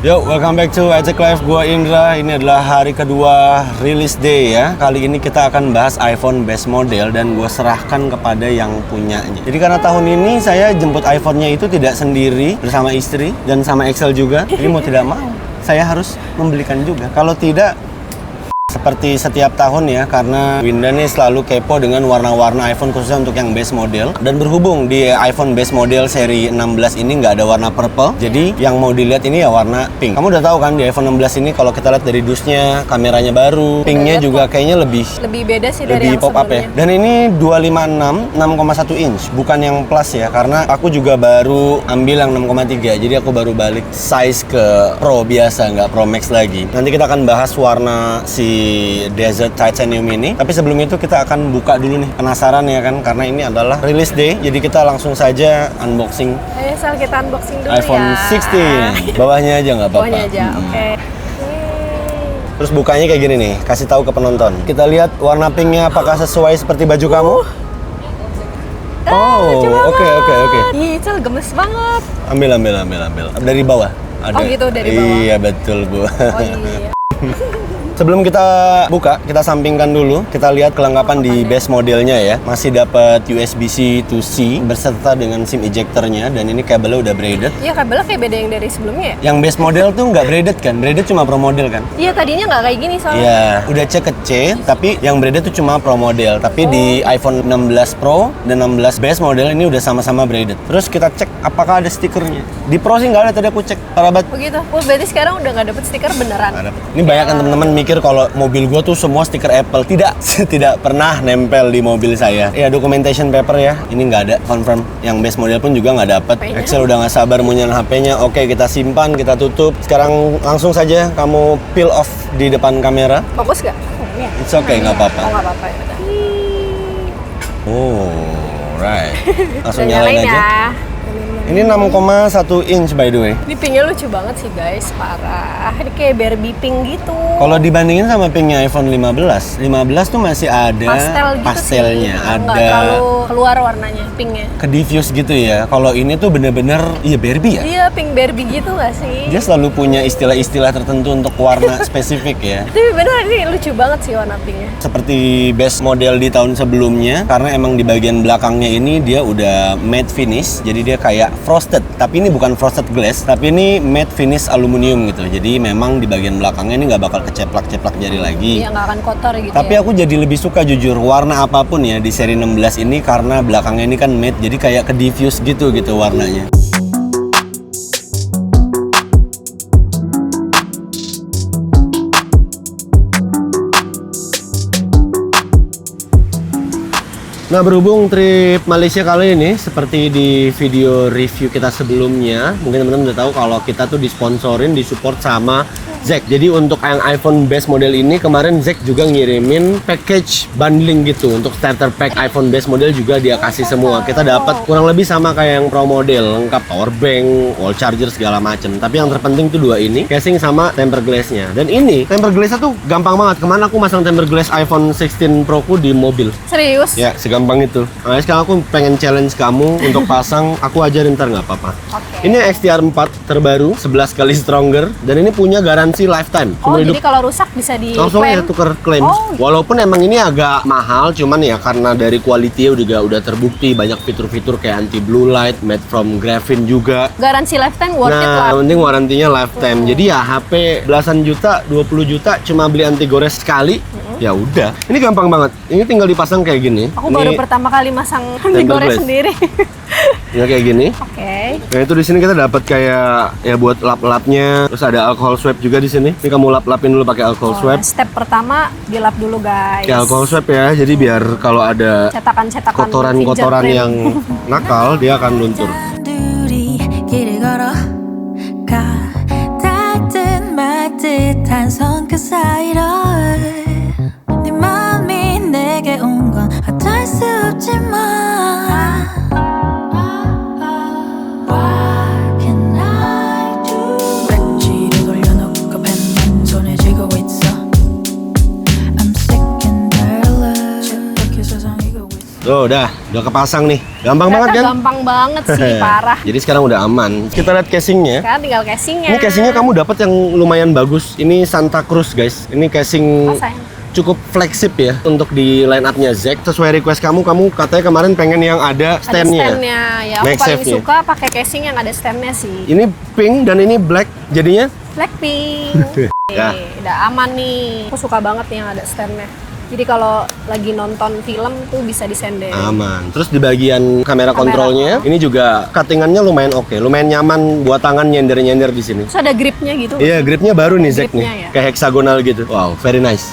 Yo, welcome back to iTech Live. Gua Indra. Ini adalah hari kedua release day ya. Kali ini kita akan bahas iPhone base model dan gue serahkan kepada yang punyanya. Jadi karena tahun ini saya jemput iPhone-nya itu tidak sendiri, bersama istri dan sama Excel juga. Jadi mau tidak mau, saya harus membelikan juga. Kalau tidak, seperti setiap tahun ya, karena Winda nih selalu kepo dengan warna-warna iPhone khususnya untuk yang base model. Dan berhubung di iPhone base model seri 16 ini nggak ada warna purple, jadi yang mau dilihat ini ya warna pink. Kamu udah tahu kan di iPhone 16 ini kalau kita lihat dari dusnya, kameranya baru, pinknya juga kayaknya lebih beda sih dari yang pop up ya. Dan ini 256 6,1 inch, bukan yang plus ya, karena aku juga baru ambil yang 6,3, jadi aku baru balik size ke Pro biasa, nggak Pro Max lagi. Nanti kita akan bahas warna si Desert Titanium ini. Tapi sebelum itu kita akan buka dulu nih. Penasaran ya kan? Karena ini adalah release day. Jadi kita langsung saja unboxing. Ayo Sal, kita unboxing dulu iPhone ya. 16. Bawahnya aja nggak apa-apa. Bawahnya aja, oke. Terus bukanya kayak gini nih. Kasih tahu ke penonton. Kita lihat warna pinknya apakah sesuai seperti baju kamu? Oke. Ih, Sal, gemes banget. Ambil. Dari bawah. Ada. Oh gitu, dari bawah. Iya, betul Bu. Oh iya. Sebelum kita buka, kita sampingkan dulu. Kita lihat kelengkapan di base modelnya ya. Masih dapat USB-C to C berserta dengan SIM ejectornya, dan ini kabelnya udah braided. Iya, kabelnya kayak beda yang dari sebelumnya ya? Yang base model tuh nggak braided kan? Braided cuma pro model kan? Iya, tadinya nggak kayak gini soalnya. Iya, udah cek ke C, tapi yang braided tuh cuma pro model. Tapi di iPhone 16 Pro dan 16 base model ini udah sama-sama braided. Terus kita cek apakah ada stikernya. Di Pro sih nggak ada, tadi aku cek. Parabat. Begitu. Oh, berarti sekarang udah nggak dapet stiker beneran. Nggak dapet. Ini banyak kan teman-teman mikir kalau mobil gua tuh semua stiker Apple. Tidak pernah nempel di mobil saya. Ya, documentation paper ya. Ini nggak ada, confirm. Yang base model pun juga nggak dapet. Excel udah nggak sabar mau nyalain HP-nya. Oke, kita simpan, kita tutup. Sekarang langsung saja kamu peel off di depan kamera. Fokus nggak? It's okay, nggak apa-apa. Oh, nggak apa-apa ya udah. Oh, right. Langsung Udah nyalain aja. ya. Ini 6,1 inch by the way. Ini pinknya lucu banget sih guys, parah. Ini kayak Barbie pink gitu. Kalau dibandingin sama pinknya iPhone 15 tuh masih ada Pastel gitu pastelnya, sih. ada Nggak terlalu keluar warnanya, pinknya. ke diffuse gitu ya. Kalau ini tuh bener-bener, iya Barbie ya? Iya, pink Barbie gitu nggak sih? Dia selalu punya istilah-istilah tertentu untuk warna spesifik ya. Tapi bener ini lucu banget sih warna pinknya. Seperti base model di tahun sebelumnya, karena emang di bagian belakangnya ini dia udah matte finish, jadi dia kayak frosted. Tapi ini bukan frosted glass, tapi ini matte finish aluminium gitu. Jadi memang di bagian belakangnya ini nggak bakal keceplak-ceplak jari lagi. Iya, nggak akan kotor gitu. Tapi ya. aku jadi lebih suka jujur warna apapun ya di seri 16 ini, karena belakangnya ini kan matte, jadi kayak ke diffuse gitu warnanya. Nah, berhubung trip Malaysia kali ini seperti di video review kita sebelumnya, mungkin teman-teman udah tahu kalau kita tuh disponsorin, disupport sama Zek. Jadi untuk yang iPhone base model ini kemarin Zek juga ngirimin package bundling gitu. Untuk starter pack iPhone base model juga dia kasih semua. Kita dapat kurang lebih sama kayak yang Pro model, lengkap power bank, wall charger segala macem. Tapi yang terpenting tuh dua ini, casing sama tempered glass-nya. Dan ini tempered glass-nya tuh gampang banget. Kemana aku masang tempered glass iPhone 16 Pro ku di mobil. Serius? Ya, segampang itu. Nah, sekarang aku pengen challenge kamu untuk pasang. Aku ajarin ntar nggak apa-apa. Oke. Ini XTR 4 terbaru, 11 kali stronger, dan ini punya garansi lifetime. Oh, jadi kalau rusak bisa di langsung ya tuker klaim. Oh. Walaupun emang ini agak mahal, cuman ya karena dari kualitinya udah terbukti banyak fitur-fitur kayak anti blue light, made from graphene juga. Garansi lifetime worth it lah. Nah, penting warantinya lifetime. Jadi ya HP belasan juta, 20 juta cuma beli anti gores sekali. Ya udah. Ini gampang banget. Ini tinggal dipasang kayak gini. Aku Ini baru pertama kali masang anti gores glass. sendiri. Ya kayak gini. Oke. Nah, itu di sini kita dapat kayak ya buat lap-lapnya. Terus ada alcohol swab juga di sini. Ini kamu lap-lapin dulu pakai alcohol swab. Step pertama dilap dulu guys. Pakai alcohol swab ya. Jadi biar kalau ada cetakan-cetakan kotoran-kotoran fingerprint. yang nakal dia akan luntur. 단둘이 길을 걸어가 닿든 말 듯한 손끝 사이로 네 맘이 내게 온 건 어쩔 수 없지만 What can I do? 배지를 돌려놓고 펜만 손에 쥐고 있어 I'm sick and tired of 세상이 가고 있어 Tuh udah kepasang nih. Gampang Ternyata banget kan? gampang banget sih, parah. Jadi sekarang udah aman. Kita lihat casingnya. Sekarang tinggal casingnya. Ini casingnya kamu dapat yang lumayan bagus. Ini Santa Cruz guys. Ini casing Pas, sayang. cukup fleksib ya untuk di line up-nya Zack. Sesuai request kamu katanya kemarin pengen yang ada stand-nya. Ada stand-nya. Ya, aku paling MagSafe-nya. suka pakai casing yang ada stand-nya sih. Ini pink dan ini black. Jadinya Blackpink. Ya. Udah aman nih. Aku suka banget nih yang ada stand-nya. Jadi kalau lagi nonton film tuh bisa disender. aman. Terus di bagian kamera kontrolnya ini juga cuttingannya lumayan oke. Lumayan nyaman buat tangan nyender-nyender di sini. Terus ada gripnya gitu. Iya, gripnya baru nih Zack nih. Gripnya ya. Kayak heksagonal gitu. Wow, very nice.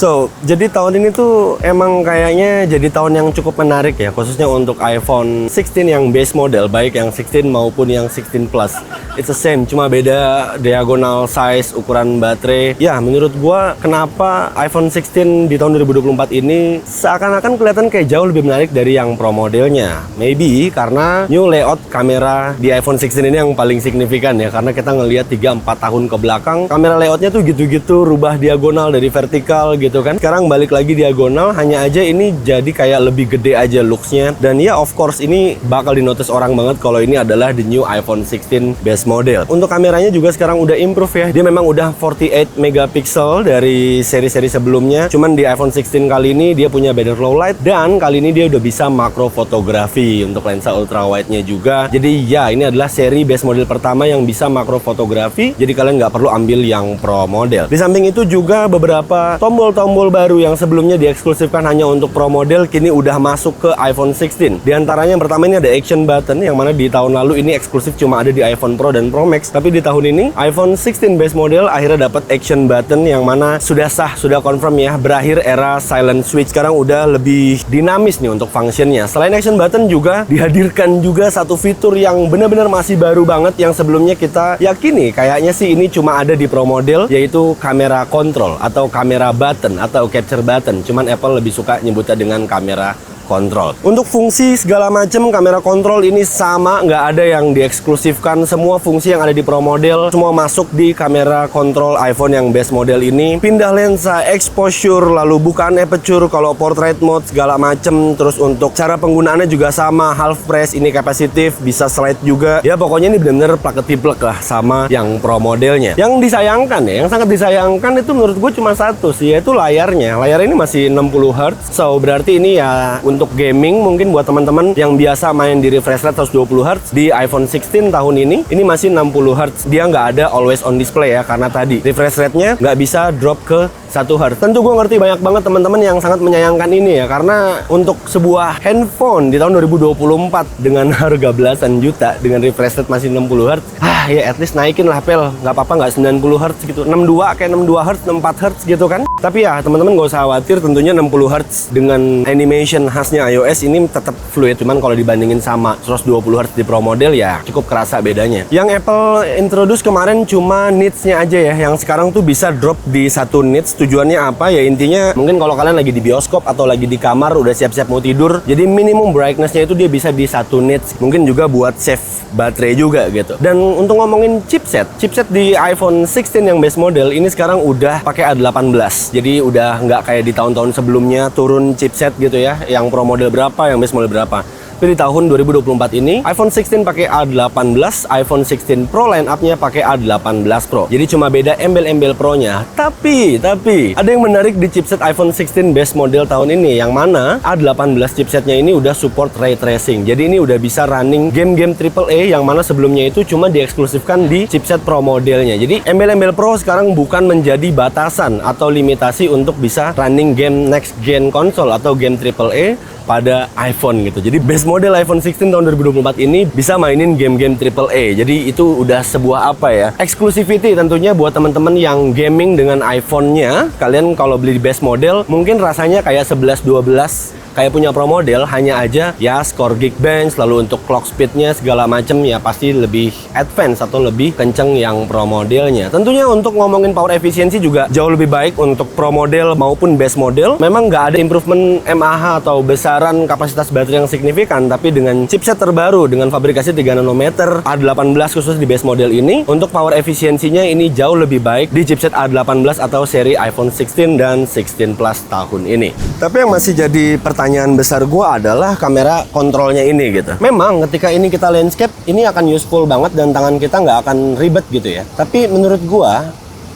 So, jadi tahun ini tuh emang kayaknya jadi tahun yang cukup menarik ya, khususnya untuk iPhone 16 yang base model, baik yang 16 maupun yang 16 Plus. It's the same, cuma beda diagonal size, ukuran baterai. Ya, menurut gua kenapa iPhone 16 di tahun 2024 ini seakan-akan kelihatan kayak jauh lebih menarik dari yang Pro modelnya. Maybe karena new layout kamera di iPhone 16 ini yang paling signifikan ya, karena kita ngelihat 3-4 tahun ke belakang, kamera layoutnya tuh gitu-gitu, rubah diagonal dari vertikal gitu kan. Sekarang balik lagi diagonal, hanya aja ini jadi kayak lebih gede aja looks-nya. Dan ya of course ini bakal dinotis orang banget kalau ini adalah the new iPhone 16 base model. Untuk kameranya juga sekarang udah improve ya. Dia memang udah 48 megapiksel dari seri-seri sebelumnya. Cuman di iPhone 16 kali ini dia punya better low light dan kali ini dia udah bisa makro fotografi untuk lensa ultra wide-nya juga. Jadi ya ini adalah seri base model pertama yang bisa makro fotografi. Jadi kalian nggak perlu ambil yang Pro model. Di samping itu juga beberapa tombol baru yang sebelumnya dieksklusifkan hanya untuk Pro model kini udah masuk ke iPhone 16. Di antaranya yang pertama ini ada action button yang mana di tahun lalu ini eksklusif cuma ada di iPhone Pro dan Pro Max. Tapi di tahun ini iPhone 16 base model akhirnya dapat action button yang mana sudah sah, sudah confirm ya, berakhir era silent switch. Sekarang udah lebih dinamis nih untuk functionnya. Selain action button juga dihadirkan juga satu fitur yang benar-benar masih baru banget yang sebelumnya kita yakini kayaknya sih ini cuma ada di Pro model, yaitu kamera kontrol atau kamera button atau capture button. Cuman Apple lebih suka nyebutnya dengan kamera kontrol. Untuk fungsi segala macam kamera kontrol ini sama, nggak ada yang dieksklusifkan. Semua fungsi yang ada di Pro model semua masuk di kamera kontrol iPhone yang base model ini. Pindah lensa, exposure, lalu bukaan aperture kalau portrait mode segala macam. Terus untuk cara penggunaannya juga sama, half press, ini kapasitif, bisa slide juga. Ya pokoknya ini benar-benar plug-and-plug lah sama yang Pro modelnya. Yang disayangkan ya, yang sangat disayangkan itu menurut gue cuma satu sih, yaitu layarnya. Layar ini masih 60 Hz. So berarti ini ya untuk gaming mungkin buat teman-teman yang biasa main di refresh rate 120 Hz di iPhone 16 tahun ini masih 60 Hz. Dia nggak ada always on display ya, karena tadi refresh rate-nya nggak bisa drop ke 1 Hz. Tentu gue ngerti banyak banget teman-teman yang sangat menyayangkan ini ya, karena untuk sebuah handphone di tahun 2024 dengan harga belasan juta dengan refresh rate masih 60 Hz, ya at least naikin lah Pel, nggak apa-apa nggak 90 Hz gitu, 62 kayak 62 Hz, 64 Hz gitu kan. Tapi ya teman-teman nggak usah khawatir, tentunya 60 Hz dengan animation khasnya iOS ini tetap fluid, cuman kalau dibandingin sama 120 Hz di Pro model ya cukup kerasa bedanya. Yang Apple introduce kemarin cuma nits-nya aja ya, yang sekarang tuh bisa drop di 1 nits. Tujuannya apa ya, intinya mungkin kalau kalian lagi di bioskop atau lagi di kamar udah siap-siap mau tidur, jadi minimum brightness-nya itu dia bisa di 1 nits. Mungkin juga buat save baterai juga gitu. Dan untuk ngomongin chipset di iPhone 16 yang base model ini sekarang udah pakai A18. Jadi udah nggak kayak di tahun-tahun sebelumnya turun chipset gitu ya, yang Pro model berapa, yang base model berapa. Tapi di tahun 2024 ini iPhone 16 pakai A18, iPhone 16 Pro line up-nya pakai A18 Pro. Jadi cuma beda embel-embel Pro-nya. Tapi ada yang menarik di chipset iPhone 16 base model tahun ini, yang mana A18 chipsetnya ini udah support ray tracing. Jadi ini udah bisa running game-game AAA yang mana sebelumnya itu cuma dieksklusifkan di chipset Pro modelnya. Jadi embel-embel Pro sekarang bukan menjadi batasan atau limitasi untuk bisa running game next gen console atau game AAA pada iPhone gitu. Jadi base model iPhone 16 tahun 2024 ini bisa mainin game-game AAA. Jadi itu udah sebuah apa ya, exclusivity tentunya buat teman-teman yang gaming dengan iPhone-nya. Kalian kalau beli di base model mungkin rasanya kayak 11-12 kayak punya Pro model, hanya aja ya skor Geekbench, lalu untuk clock speednya segala macem ya pasti lebih advance atau lebih kenceng yang Pro modelnya. Tentunya untuk ngomongin power efficiency juga jauh lebih baik untuk Pro model maupun base model. Memang nggak ada improvement mAh atau besaran kapasitas baterai yang signifikan, tapi dengan chipset terbaru dengan fabrikasi 3 nanometer A18 khusus di base model ini, untuk power efisiensinya ini jauh lebih baik di chipset A18 atau seri iPhone 16 dan 16 Plus tahun ini. Tapi yang masih jadi pertanyaan besar gua adalah kamera kontrolnya ini gitu. Memang ketika ini kita landscape, ini akan useful banget dan tangan kita nggak akan ribet gitu ya. Tapi menurut gua,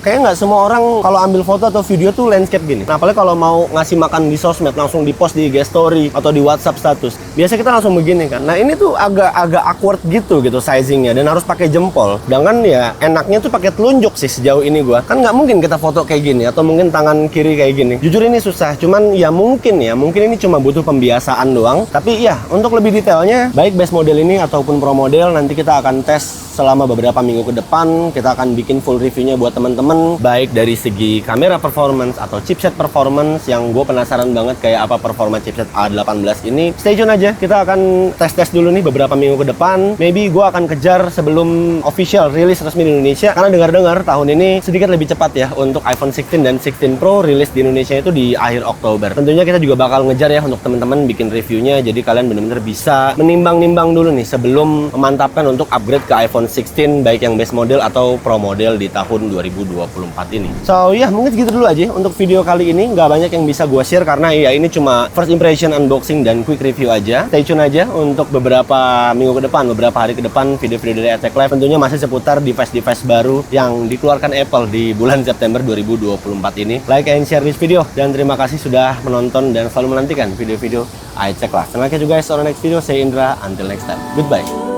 kayak nggak semua orang kalau ambil foto atau video tuh landscape gini. Nah, apalagi kalau mau ngasih makan di sosmed, langsung di post di IG story atau di WhatsApp status. Biasa kita langsung begini kan. Nah, ini tuh agak awkward gitu sizingnya dan harus pakai jempol. Sedangkan ya enaknya tuh pakai telunjuk sih sejauh ini gua. Kan nggak mungkin kita foto kayak gini atau mungkin tangan kiri kayak gini. Jujur ini susah. Cuman ya mungkin ini cuma butuh pembiasaan doang. Tapi ya untuk lebih detailnya, baik base model ini ataupun Pro model nanti kita akan tes selama beberapa minggu ke depan. Kita akan bikin full reviewnya buat teman-teman, baik dari segi kamera performance atau chipset performance yang gue penasaran banget kayak apa performa chipset A18 ini. Stay tune aja, kita akan tes dulu nih beberapa minggu ke depan. Maybe gue akan kejar sebelum official rilis resmi di Indonesia, karena dengar-dengar tahun ini sedikit lebih cepat ya untuk iPhone 16 dan 16 Pro rilis di Indonesia itu di akhir Oktober. Tentunya kita juga bakal ngejar ya untuk teman-teman bikin reviewnya, jadi kalian benar-benar bisa menimbang-nimbang dulu nih sebelum memantapkan untuk upgrade ke iPhone 16 baik yang base model atau Pro model di tahun 2024 ini. So ya mungkin segitu dulu aja untuk video kali ini. Nggak banyak yang bisa gue share karena ya ini cuma first impression unboxing dan quick review aja. Stay tune aja untuk beberapa minggu ke depan, beberapa hari ke depan video-video dari Attack Live tentunya masih seputar device-device baru yang dikeluarkan Apple di bulan September 2024 ini. Like and share this video dan terima kasih sudah menonton dan selalu menantikan video-video Attack Live. Terima kasih juga guys on the next video. Saya Indra, until next time. Goodbye.